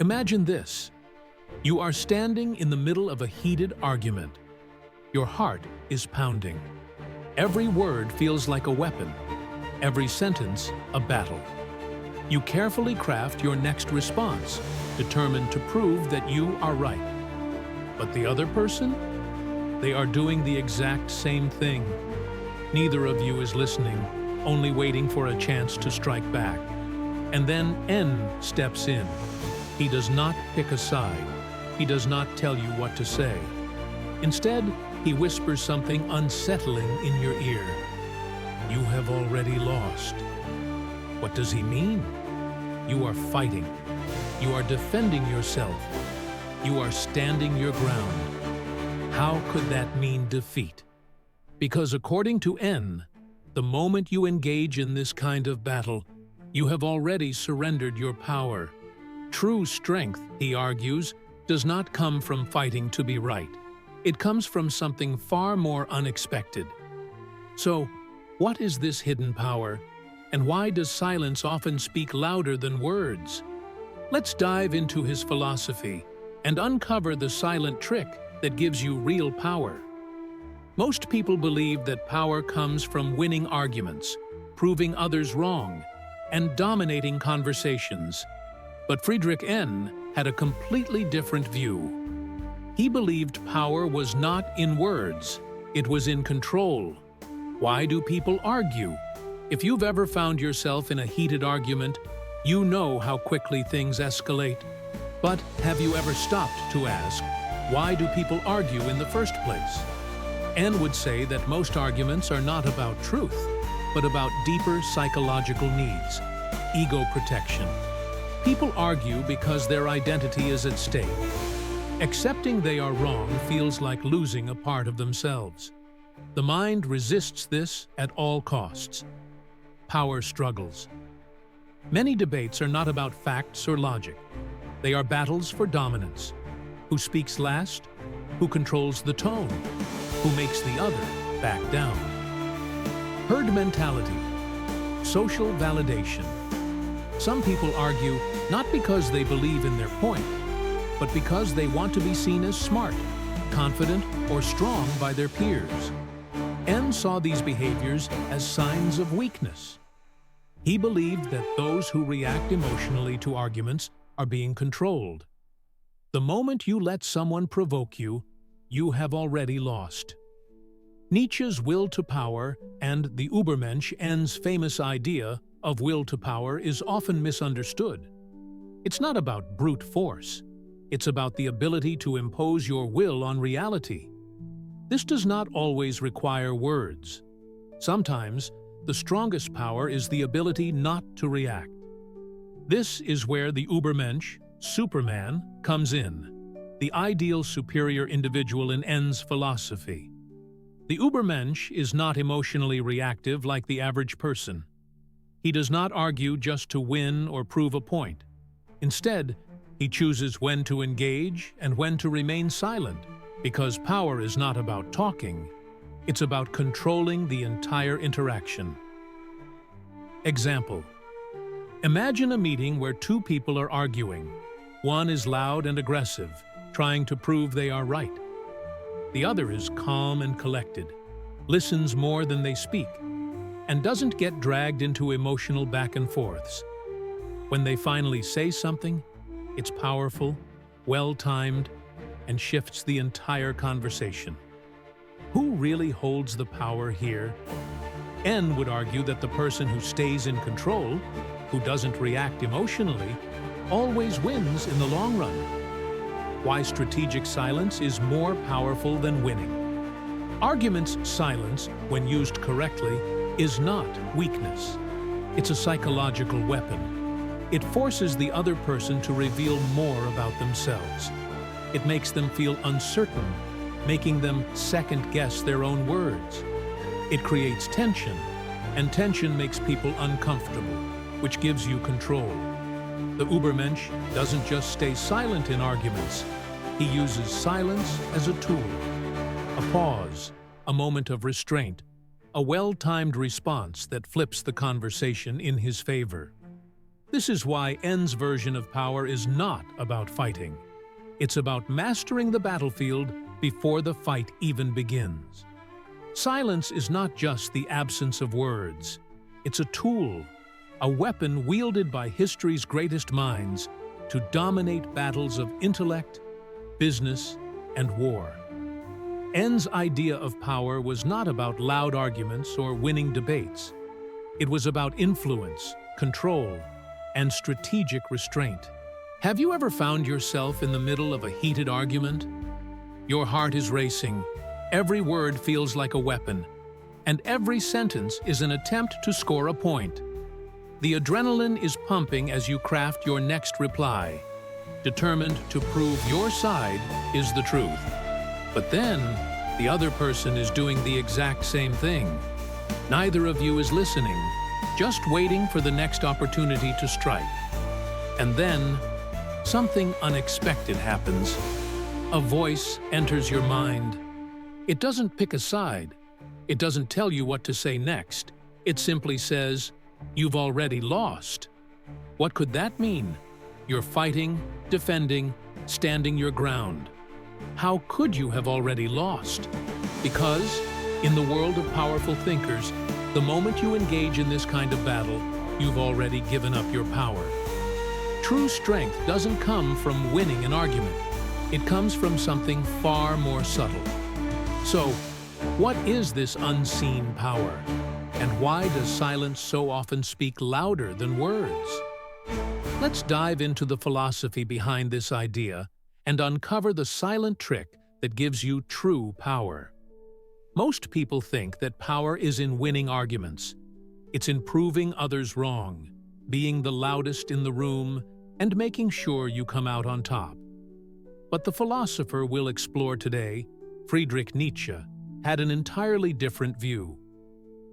Imagine this. You are standing in the middle of a heated argument. Your heart is pounding. Every word feels like a weapon. Every sentence, a battle. You carefully craft your next response, determined to prove that you are right. But the other person? They are doing the exact same thing. Neither of you is listening, only waiting for a chance to strike back. And then N steps in. He does not pick a side. He does not tell you what to say. Instead, he whispers something unsettling in your ear. You have already lost. What does he mean? You are fighting. You are defending yourself. You are standing your ground. How could that mean defeat? Because according to N, the moment you engage in this kind of battle, you have already surrendered your power. True strength, he argues, does not come from fighting to be right. It comes from something far more unexpected. So, what is this hidden power? And why does silence often speak louder than words? Let's dive into his philosophy and uncover the silent trick that gives you real power. Most people believe that power comes from winning arguments, proving others wrong, and dominating conversations. But Friedrich N. had a completely different view. He believed power was not in words, it was in control. Why do people argue? If you've ever found yourself in a heated argument, you know how quickly things escalate. But have you ever stopped to ask, why do people argue in the first place? N would say that most arguments are not about truth, but about deeper psychological needs, ego protection. People argue because their identity is at stake. Accepting they are wrong feels like losing a part of themselves. The mind resists this at all costs. Power struggles. Many debates are not about facts or logic. They are battles for dominance. Who speaks last? Who controls the tone? Who makes the other back down? Herd mentality. Social validation. Some people argue not because they believe in their point, but because they want to be seen as smart, confident, or strong by their peers. N saw these behaviors as signs of weakness. He believed that those who react emotionally to arguments are being controlled. The moment you let someone provoke you, you have already lost. Nietzsche's will to power and the Übermensch, N's famous idea of will to power, is often misunderstood. It's not about brute force. It's about the ability to impose your will on reality. This does not always require words. Sometimes, the strongest power is the ability not to react. This is where the Übermensch, Superman, comes in, the ideal superior individual in N's philosophy. The Übermensch is not emotionally reactive like the average person. He does not argue just to win or prove a point. Instead, he chooses when to engage and when to remain silent, because power is not about talking, it's about controlling the entire interaction. Example: imagine a meeting where two people are arguing. One is loud and aggressive, trying to prove they are right. The other is calm and collected, listens more than they speak, and doesn't get dragged into emotional back and forths. When they finally say something, it's powerful, well-timed, and shifts the entire conversation. Who really holds the power here? N would argue that the person who stays in control, who doesn't react emotionally, always wins in the long run. Why strategic silence is more powerful than winning. Arguments silence, when used correctly, is not weakness. It's a psychological weapon. It forces the other person to reveal more about themselves. It makes them feel uncertain, making them second-guess their own words. It creates tension, and tension makes people uncomfortable, which gives you control. The Übermensch doesn't just stay silent in arguments. He uses silence as a tool. A pause, a moment of restraint, a well-timed response that flips the conversation in his favor. This is why N's version of power is not about fighting. It's about mastering the battlefield before the fight even begins. Silence is not just the absence of words. It's a tool, a weapon wielded by history's greatest minds to dominate battles of intellect, business, and war. N's idea of power was not about loud arguments or winning debates. It was about influence, control, and strategic restraint. Have you ever found yourself in the middle of a heated argument? Your heart is racing, every word feels like a weapon, and every sentence is an attempt to score a point. The adrenaline is pumping as you craft your next reply, determined to prove your side is the truth. But then, the other person is doing the exact same thing. Neither of you is listening, just waiting for the next opportunity to strike. And then, something unexpected happens. A voice enters your mind. It doesn't pick a side. It doesn't tell you what to say next. It simply says, "You've already lost." What could that mean? You're fighting, defending, standing your ground. How could you have already lost? Because, in the world of powerful thinkers, the moment you engage in this kind of battle, you've already given up your power. True strength doesn't come from winning an argument. It comes from something far more subtle. So, what is this unseen power? And why does silence so often speak louder than words? Let's dive into the philosophy behind this idea and uncover the silent trick that gives you true power. Most people think that power is in winning arguments. It's in proving others wrong, being the loudest in the room, and making sure you come out on top. But the philosopher we'll explore today, Friedrich Nietzsche, had an entirely different view.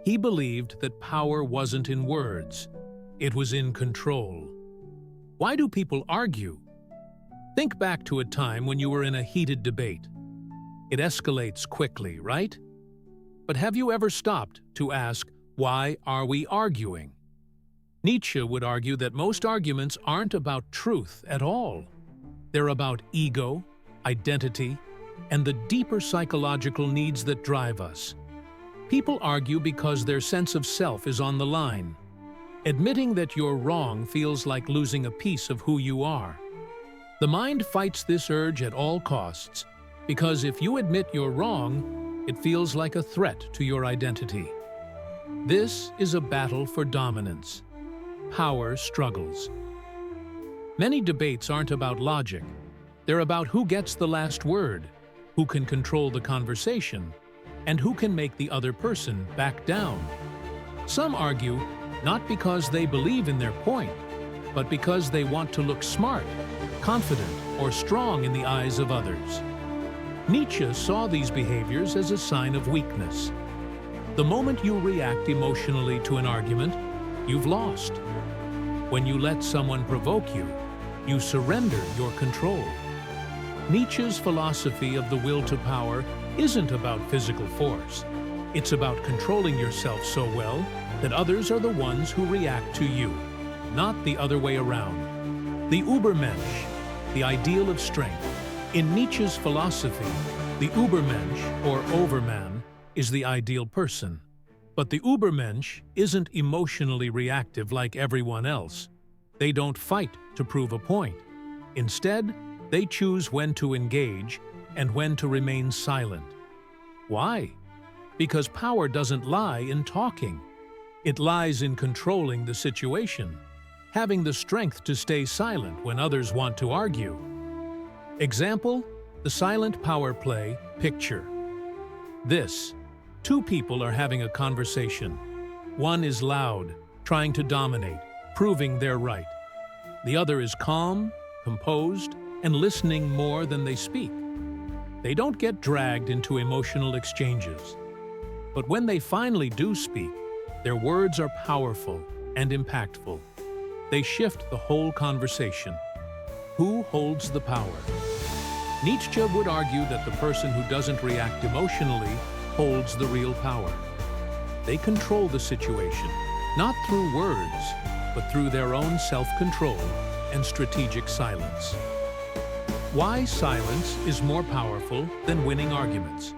He believed that power wasn't in words, it was in control. Why do people argue? Think back to a time when you were in a heated debate. It escalates quickly, right? But have you ever stopped to ask, why are we arguing? Nietzsche would argue that most arguments aren't about truth at all. They're about ego, identity, and the deeper psychological needs that drive us. People argue because their sense of self is on the line. Admitting that you're wrong feels like losing a piece of who you are. The mind fights this urge at all costs, because if you admit you're wrong, it feels like a threat to your identity. This is a battle for dominance. Power struggles. Many debates aren't about logic. They're about who gets the last word, who can control the conversation, and who can make the other person back down. Some argue not because they believe in their point, but because they want to look smart, confident, or strong in the eyes of others. Nietzsche saw these behaviors as a sign of weakness. The moment you react emotionally to an argument, you've lost. When you let someone provoke you, you surrender your control. Nietzsche's philosophy of the will to power isn't about physical force. It's about controlling yourself so well that others are the ones who react to you, not the other way around. The Übermensch, the ideal of strength. In Nietzsche's philosophy, the Übermensch, or overman, is the ideal person. But the Übermensch isn't emotionally reactive like everyone else. They don't fight to prove a point. Instead, they choose when to engage and when to remain silent. Why? Because power doesn't lie in talking. It lies in controlling the situation, having the strength to stay silent when others want to argue. Example, the silent power play picture. This. Two people are having a conversation. One is loud, trying to dominate, proving they're right. The other is calm, composed, and listening more than they speak. They don't get dragged into emotional exchanges. But when they finally do speak, their words are powerful and impactful. They shift the whole conversation. Who holds the power? Nietzsche would argue that the person who doesn't react emotionally holds the real power. They control the situation, not through words, but through their own self-control and strategic silence. Why silence is more powerful than winning arguments.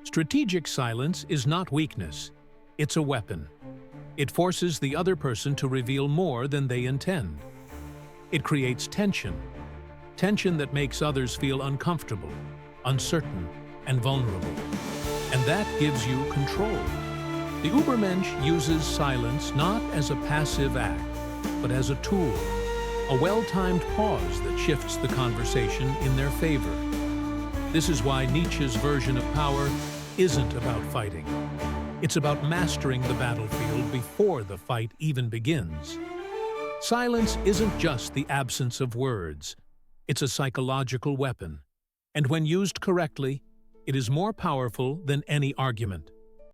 Strategic silence is not weakness, it's a weapon. It forces the other person to reveal more than they intend. It creates tension that makes others feel uncomfortable, uncertain, and vulnerable. And that gives you control. The Übermensch uses silence not as a passive act, but as a tool, a well-timed pause that shifts the conversation in their favor. This is why Nietzsche's version of power isn't about fighting. It's about mastering the battlefield before the fight even begins. Silence isn't just the absence of words. It's a psychological weapon. And when used correctly, it is more powerful than any argument.